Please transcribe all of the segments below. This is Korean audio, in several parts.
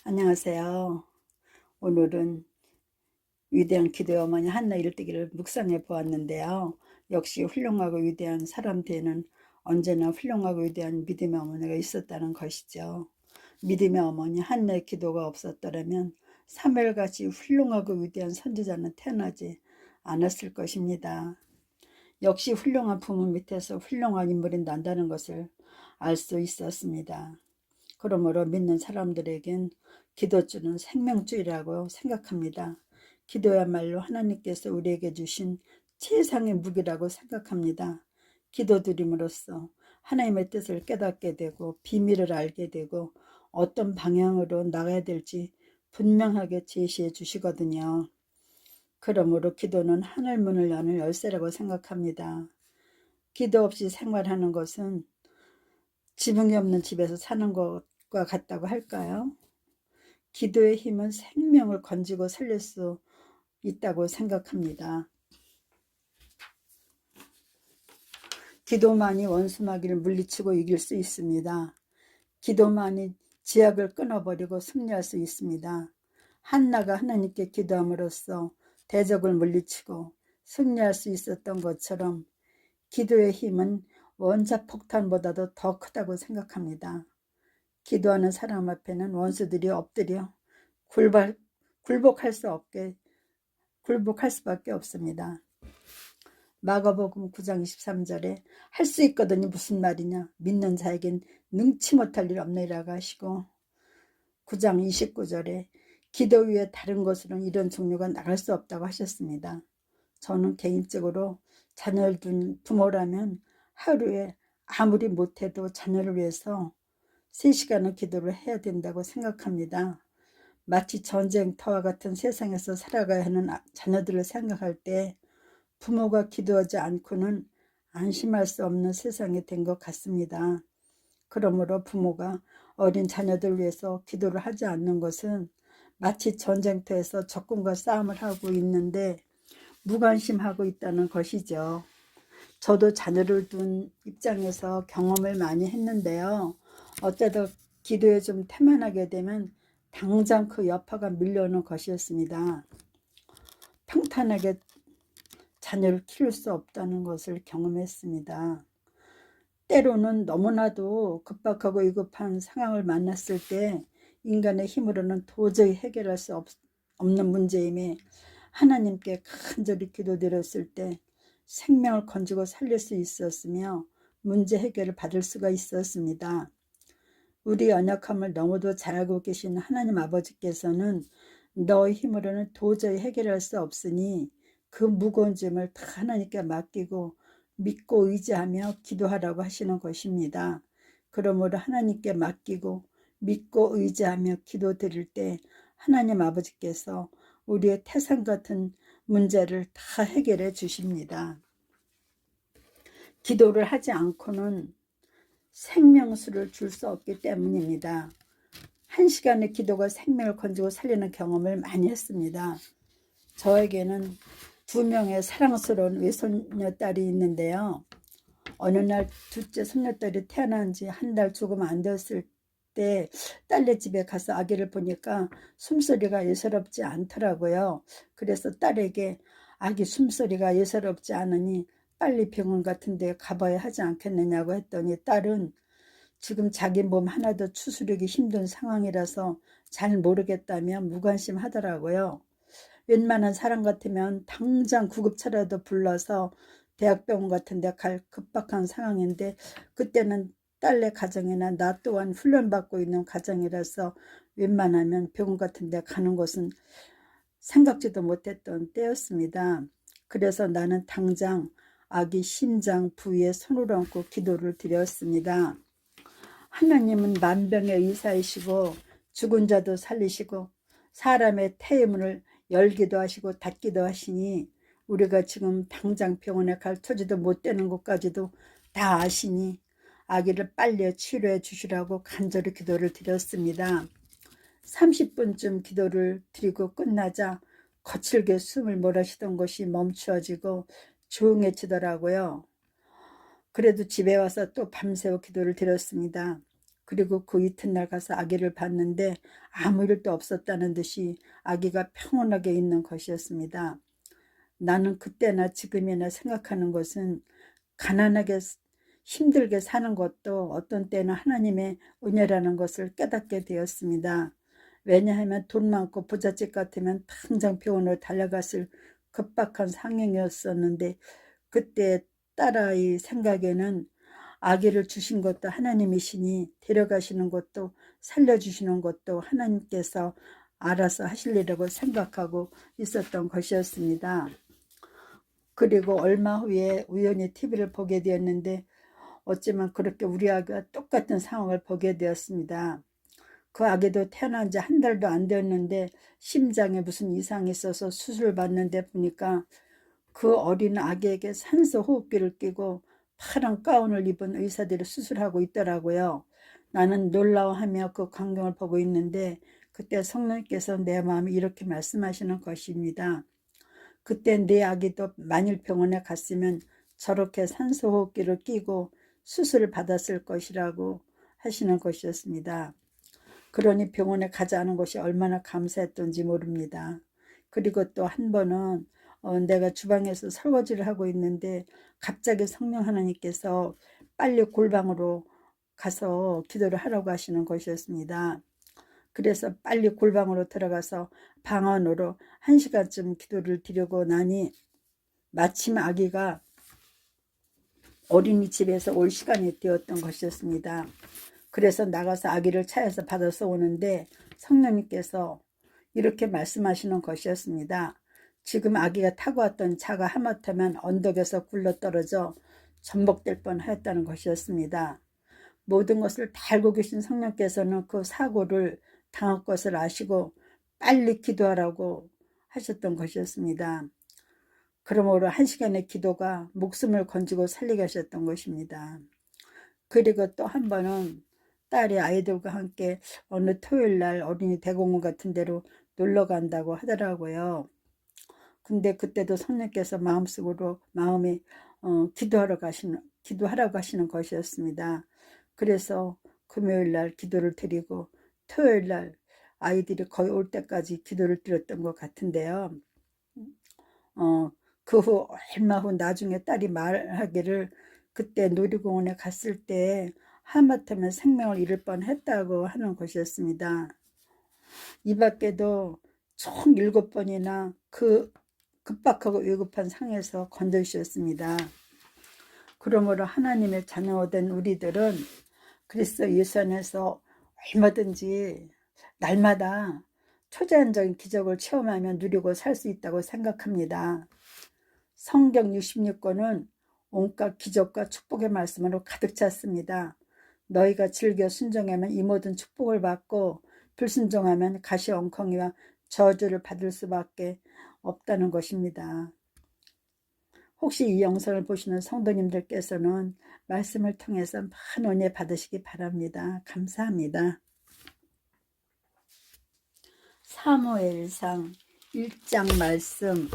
안녕하세요. 오늘은 위대한 기도의 어머니 한나 일대기를 묵상해 보았는데요. 역시 훌륭하고 위대한 사람 뒤에는 언제나 훌륭하고 위대한 믿음의 어머니가 있었다는 것이죠. 믿음의 어머니 한나의 기도가 없었더라면 사무엘같이 훌륭하고 위대한 선지자는 태어나지 않았을 것입니다. 역시 훌륭한 부모 밑에서 훌륭한 인물이 난다는 것을 알 수 있었습니다. 그러므로 믿는 사람들에겐 기도주는 생명줄이라고 생각합니다. 기도야말로 하나님께서 우리에게 주신 최상의 무기라고 생각합니다. 기도드림으로써 하나님의 뜻을 깨닫게 되고 비밀을 알게 되고 어떤 방향으로 나가야 될지 분명하게 제시해 주시거든요. 그러므로 기도는 하늘 문을 여는 열쇠라고 생각합니다. 기도 없이 생활하는 것은 지붕이 없는 집에서 사는 것과 같다고 할까요? 기도의 힘은 생명을 건지고 살릴 수 있다고 생각합니다. 기도만이 원수마귀를 물리치고 이길 수 있습니다. 기도만이 지약을 끊어버리고 승리할 수 있습니다. 한나가 하나님께 기도함으로써 대적을 물리치고 승리할 수 있었던 것처럼 기도의 힘은 원자폭탄보다도 더 크다고 생각합니다. 기도하는 사람 앞에는 원수들이 엎드려 굴복할 수밖에 없습니다. 마가복음 9장 23절에 할 수 있거든요. 무슨 말이냐. 믿는 자에겐 능치 못할 일 없느니라고 하시고 9장 29절에 기도 위에 다른 것으로는 이런 종류가 나갈 수 없다고 하셨습니다. 저는 개인적으로 자녀를 둔 부모라면 하루에 아무리 못해도 자녀를 위해서 3시간은 기도를 해야 된다고 생각합니다. 마치 전쟁터와 같은 세상에서 살아가야 하는 자녀들을 생각할 때 부모가 기도하지 않고는 안심할 수 없는 세상이 된 것 같습니다. 그러므로 부모가 어린 자녀들 위해서 기도를 하지 않는 것은 마치 전쟁터에서 적군과 싸움을 하고 있는데 무관심하고 있다는 것이죠. 저도 자녀를 둔 입장에서 경험을 많이 했는데요. 어쩌다 기도에 좀 태만하게 되면 당장 그 여파가 밀려오는 것이었습니다. 평탄하게 자녀를 키울 수 없다는 것을 경험했습니다. 때로는 너무나도 급박하고 위급한 상황을 만났을 때 인간의 힘으로는 도저히 해결할 수 없는 문제임에 하나님께 간절히 기도드렸을 때 생명을 건지고 살릴 수 있었으며 문제 해결을 받을 수가 있었습니다. 우리 연약함을 너무도 잘 알고 계신 하나님 아버지께서는 너의 힘으로는 도저히 해결할 수 없으니 그 무거운 짐을 다 하나님께 맡기고 믿고 의지하며 기도하라고 하시는 것입니다. 그러므로 하나님께 맡기고 믿고 의지하며 기도드릴 때 하나님 아버지께서 우리의 태산 같은 문제를 다 해결해 주십니다. 기도를 하지 않고는 생명수를 줄 수 없기 때문입니다. 1시간의 기도가 생명을 건지고 살리는 경험을 많이 했습니다. 저에게는 2명의 사랑스러운 외손녀딸이 있는데요. 어느 날 둘째 손녀딸이 태어난 지 한 달 조금 안 되었을 때 딸네 집에 가서 아기를 보니까 숨소리가 예사롭지 않더라고요. 그래서 딸에게 아기 숨소리가 예사롭지 않으니 빨리 병원 같은 데 가봐야 하지 않겠느냐고 했더니 딸은 지금 자기 몸 하나도 추스르기 힘든 상황이라서 잘 모르겠다며 무관심하더라고요. 웬만한 사람 같으면 당장 구급차라도 불러서 대학병원 같은 데 갈 급박한 상황인데 그때는 딸네 가정이나 나 또한 훈련받고 있는 가정이라서 웬만하면 병원 같은 데 가는 것은 생각지도 못했던 때였습니다. 그래서 나는 당장 아기 심장 부위에 손을 얹고 기도를 드렸습니다. 하나님은 만병의 의사이시고 죽은 자도 살리시고 사람의 태의 문을 열기도 하시고 닫기도 하시니 우리가 지금 당장 병원에 갈 처지도 못 되는 것까지도 다 아시니 아기를 빨리 치료해 주시라고 간절히 기도를 드렸습니다. 30분쯤 기도를 드리고 끝나자 거칠게 숨을 몰아쉬던 것이 멈추어지고 조용해지더라고요. 그래도 집에 와서 또 밤새워 기도를 드렸습니다. 그리고 그 이튿날 가서 아기를 봤는데 아무 일도 없었다는 듯이 아기가 평온하게 있는 것이었습니다. 나는 그때나 지금이나 생각하는 것은 가난하게 힘들게 사는 것도 어떤 때는 하나님의 은혜라는 것을 깨닫게 되었습니다. 왜냐하면 돈 많고 부잣집 같으면 당장 병원으로 달려갔을 급박한 상황이었었는데, 그때 딸아이 생각에는 아기를 주신 것도 하나님이시니 데려가시는 것도 살려주시는 것도 하나님께서 알아서 하시리라고 생각하고 있었던 것이었습니다. 그리고 얼마 후에 우연히 TV를 보게 되었는데 어쩌면 그렇게 우리 아기와 똑같은 상황을 보게 되었습니다. 그 아기도 태어난 지 한 달도 안 되었는데 심장에 무슨 이상이 있어서 수술을 받는데 보니까 그 어린 아기에게 산소 호흡기를 끼고 파란 가운을 입은 의사들이 수술하고 있더라고요. 나는 놀라워하며 그 광경을 보고 있는데 그때 성령께서 내 마음에 이렇게 말씀하시는 것입니다. 그때 내 아기도 만일 병원에 갔으면 저렇게 산소호흡기를 끼고 수술을 받았을 것이라고 하시는 것이었습니다. 그러니 병원에 가지 않은 것이 얼마나 감사했던지 모릅니다. 그리고 또 한 번은 내가 주방에서 설거지를 하고 있는데 갑자기 성령 하나님께서 빨리 골방으로 가서 기도를 하라고 하시는 것이었습니다. 그래서 빨리 골방으로 들어가서 방 안으로 1시간쯤 기도를 드리고 나니 마침 아기가 어린이집에서 올 시간이 되었던 것이었습니다. 그래서 나가서 아기를 차에서 받아서 오는데 성령님께서 이렇게 말씀하시는 것이었습니다. 지금 아기가 타고 왔던 차가 하마터면 언덕에서 굴러떨어져 전복될 뻔하였다는 것이었습니다. 모든 것을 다 알고 계신 성령께서는 그 사고를 당할 것을 아시고 빨리 기도하라고 하셨던 것이었습니다. 그러므로 1시간의 기도가 목숨을 건지고 살리게 하셨던 것입니다. 그리고 또 한 번은 딸이 아이들과 함께 어느 토요일 날 어린이 대공원 같은 데로 놀러 간다고 하더라고요. 근데 그때도 성령께서 마음에 기도하라고 하시는 것이었습니다. 그래서 금요일 날 기도를 드리고 토요일 날 아이들이 거의 올 때까지 기도를 드렸던 것 같은데요. 그 후 얼마 후 나중에 딸이 말하기를 그때 놀이공원에 갔을 때 하마터면 생명을 잃을 뻔했다고 하는 것이었습니다. 이 밖에도 총 7번이나 그 급박하고 위급한 상황에서 건져주셨습니다. 그러므로 하나님의 자녀된 우리들은 그리스도 예수 안에서 얼마든지 날마다 초자연적인 기적을 체험하며 누리고 살 수 있다고 생각합니다. 성경 66권은 온갖 기적과 축복의 말씀으로 가득 찼습니다. 너희가 즐겨 순종하면 이 모든 축복을 받고 불순종하면 가시엉컹이와 저주를 받을 수밖에 없다는 것입니다. 혹시 이 영상을 보시는 성도님들께서는 말씀을 통해서 많은 은혜 받으시기 바랍니다. 감사합니다. 사무엘상 1장 말씀.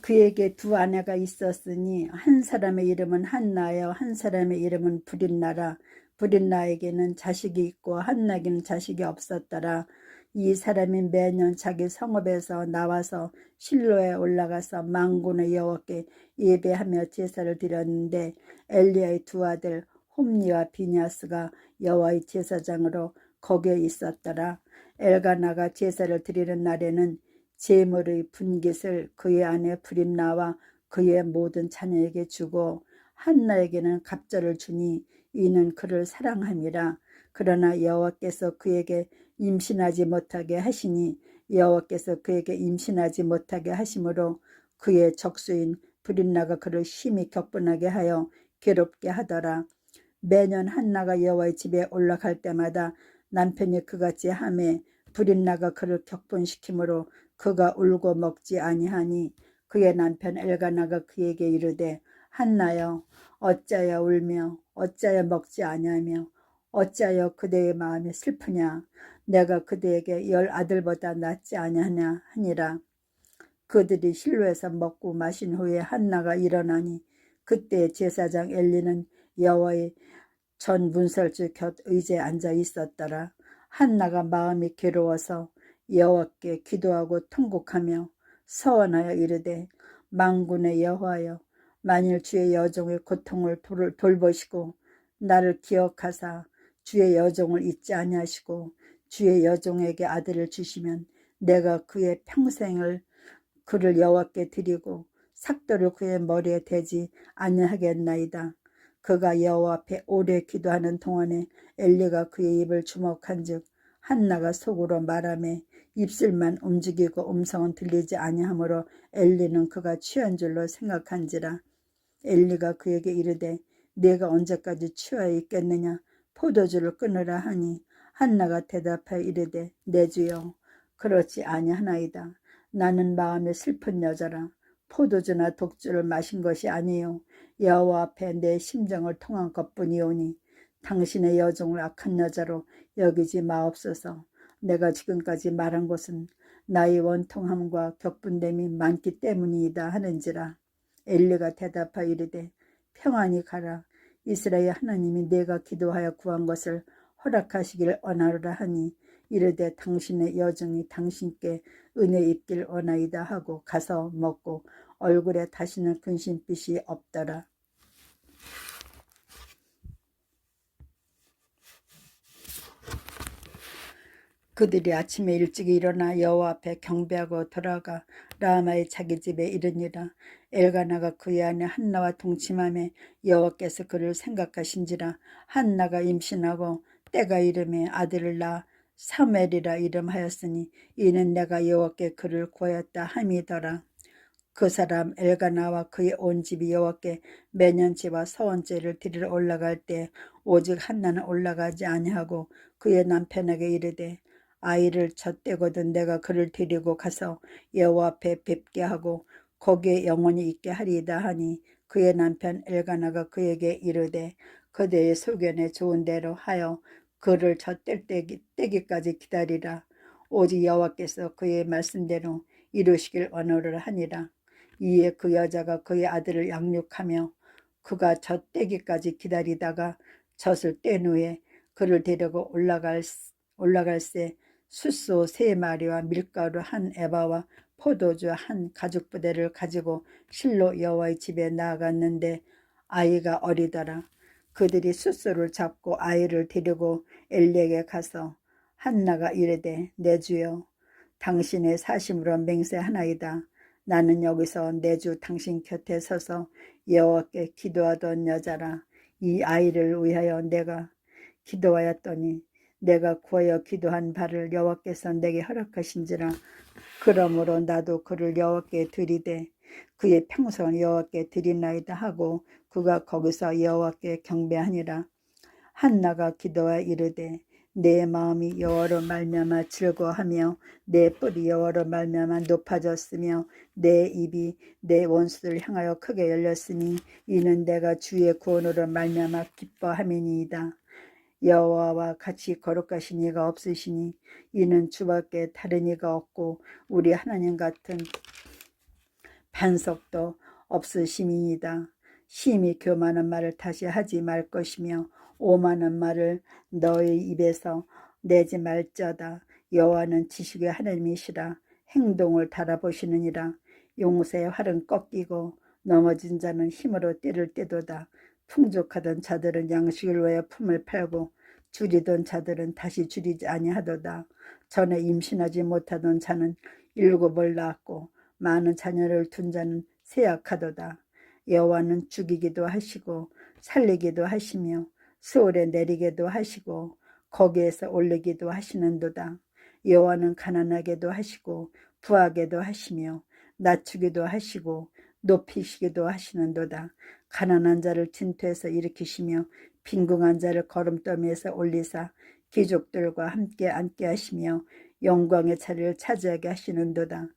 그에게 두 아내가 있었으니 한 사람의 이름은 한나요 한 사람의 이름은 브릿나라. 브릿나에게는 자식이 있고 한나에게는 자식이 없었더라. 이 사람이 매년 자기 성읍에서 나와서 실로에 올라가서 만군의 여호와께 예배하며 제사를 드렸는데 엘리야의 두 아들 홈니와 비냐스가 여호와의 제사장으로 거기에 있었더라. 엘가나가 제사를 드리는 날에는 제물의 분깃을 그의 아내 브릿나와 그의 모든 자녀에게 주고 한나에게는 갑절을 주니 이는 그를 사랑함이라. 그러나 여호와께서 그에게 임신하지 못하게 하시니 여호와께서 그에게 임신하지 못하게 하심으로 그의 적수인 브릿나가 그를 심히 격분하게 하여 괴롭게 하더라. 매년 한나가 여호와의 집에 올라갈 때마다 남편이 그같이 하매 브릿나가 그를 격분시키므로 그가 울고 먹지 아니하니 그의 남편 엘가나가 그에게 이르되 한나여 어찌하여 울며 어찌하여 먹지 아니하며 어찌하여 그대의 마음이 슬프냐. 내가 그대에게 10 아들보다 낫지 아니하냐 하니라. 그들이 실로에서 먹고 마신 후에 한나가 일어나니 그때 제사장 엘리는 여호와의 전 문설주 곁 의자에 앉아 있었더라. 한나가 마음이 괴로워서 여호와께 기도하고 통곡하며 서원하여 이르되 만군의 여호와여 만일 주의 여종의 고통을 돌보시고 나를 기억하사 주의 여종을 잊지 아니하시고 주의 여종에게 아들을 주시면 내가 그의 평생을 그를 여호와께 드리고 삭도를 그의 머리에 대지 아니하겠나이다. 그가 여호와 앞에 오래 기도하는 동안에 엘리가 그의 입을 주목한즉 한나가 속으로 말하매 입술만 움직이고 음성은 들리지 아니하므로 엘리는 그가 취한 줄로 생각한지라. 엘리가 그에게 이르되 네가 언제까지 취하여 있겠느냐 포도주를 끊으라 하니 한나가 대답하여 이르되 내 주여 그렇지 아니하나이다. 나는 마음에 슬픈 여자라. 포도주나 독주를 마신 것이 아니요 여호와 앞에 내 심정을 통한 것뿐이오니 당신의 여종을 악한 여자로 여기지 마옵소서. 내가 지금까지 말한 것은 나의 원통함과 격분됨이 많기 때문이다 하는지라. 엘리가 대답하여 이르되 평안히 가라. 이스라엘 하나님이 내가 기도하여 구한 것을 허락하시길 원하노라 하니 이르되 당신의 여종이 당신께 은혜 입길 원하이다 하고 가서 먹고 얼굴에 다시는 근심빛이 없더라. 그들이 아침에 일찍 일어나 여호와 앞에 경배하고 돌아가 라마의 자기 집에 이르니라. 엘가나가 그의 아내 한나와 동침하며 여호와께서 그를 생각하신지라. 한나가 임신하고 때가 이름에 아들을 낳아 사무엘이라 이름하였으니 이는 내가 여호와께 그를 구하였다 함이더라. 그 사람 엘가나와 그의 온 집이 여호와께 매년제와 서원제를 드리러 올라갈 때 오직 한나는 올라가지 아니하고 그의 남편에게 이르되 아이를 젖대거든 내가 그를 데리고 가서 여호와 앞에 뵙게 하고 거기에 영원히 있게 하리이다 하니 그의 남편 엘가나가 그에게 이르되 그대의 소견에 좋은 대로 하여 그를 젖댈 때기까지 기다리라. 오직 여호와께서 그의 말씀대로 이루시길 원하노라 하니라. 이에 그 여자가 그의 아들을 양육하며 그가 젖대기까지 기다리다가 젖을 뗀 후에 그를 데리고 올라갈새 숫소 3마리와 밀가루 1에바와 포도주 1가죽부대를 가지고 실로 여호와의 집에 나아갔는데 아이가 어리더라. 그들이 숫소를 잡고 아이를 데리고 엘리에게 가서 한나가 이르되 내 주여 당신의 사심으로 맹세하나이다. 나는 여기서 내 주 당신 곁에 서서 여호와께 기도하던 여자라. 이 아이를 위하여 내가 기도하였더니 내가 구하여 기도한 바를 여호와께서 내게 허락하신지라. 그러므로 나도 그를 여호와께 드리되 그의 평생을 여호와께 드리나이다 하고 그가 거기서 여호와께 경배하니라. 한나가 기도하여 이르되 내 마음이 여호와로 말미암아 즐거워하며 내 뿔이 여호와로 말미암아 높아졌으며 내 입이 내 원수들을 향하여 크게 열렸으니 이는 내가 주의 구원으로 말미암아 기뻐함이니이다. 여호와와 같이 거룩하신 이가 없으시니 이는 주밖에 다른 이가 없고 우리 하나님 같은 반석도 없으심이니이다. 심히 교만한 말을 다시 하지 말 것이며 오만한 말을 너의 입에서 내지 말지어다. 여호와는 지식의 하나님이시라. 행동을 달아보시느니라. 용새의 활은 꺾이고 넘어진 자는 힘으로 때를 떼도다. 풍족하던 자들은 양식을 위하여 품을 팔고 줄이던 자들은 다시 줄이지 아니하도다. 전에 임신하지 못하던 자는 7을 낳았고 많은 자녀를 둔 자는 쇠약하도다. 여호와는 죽이기도 하시고 살리기도 하시며 스올에 내리기도 하시고 거기에서 올리기도 하시는도다. 여호와는 가난하게도 하시고 부하게도 하시며 낮추기도 하시고 높이시기도 하시는도다. 가난한 자를 진토에서 일으키시며 빈궁한 자를 거름더미에서 올리사 귀족들과 함께 앉게 하시며 영광의 자리를 차지하게 하시는도다.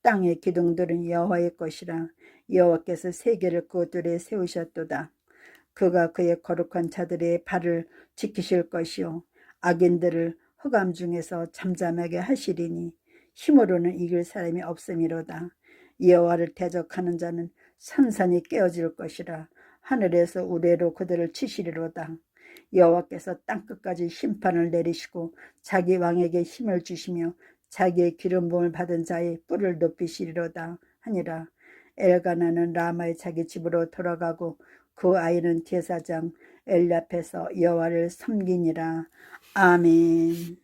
땅의 기둥들은 여호와의 것이라. 여호와께서 세계를 그들에 세우셨도다. 그가 그의 거룩한 자들의 발을 지키실 것이요 악인들을 흑암 중에서 잠잠하게 하시리니 힘으로는 이길 사람이 없음이로다. 여호와를 대적하는 자는 산산이 깨어질 것이라. 하늘에서 우레로 그들을 치시리로다. 여호와께서 땅끝까지 심판을 내리시고 자기 왕에게 힘을 주시며 자기의 기름 부음을 받은 자의 뿔을 높이시리로다 하니라. 엘가나는 라마의 자기 집으로 돌아가고 그 아이는 제사장 엘리압에서 여호와를 섬기니라. 아멘.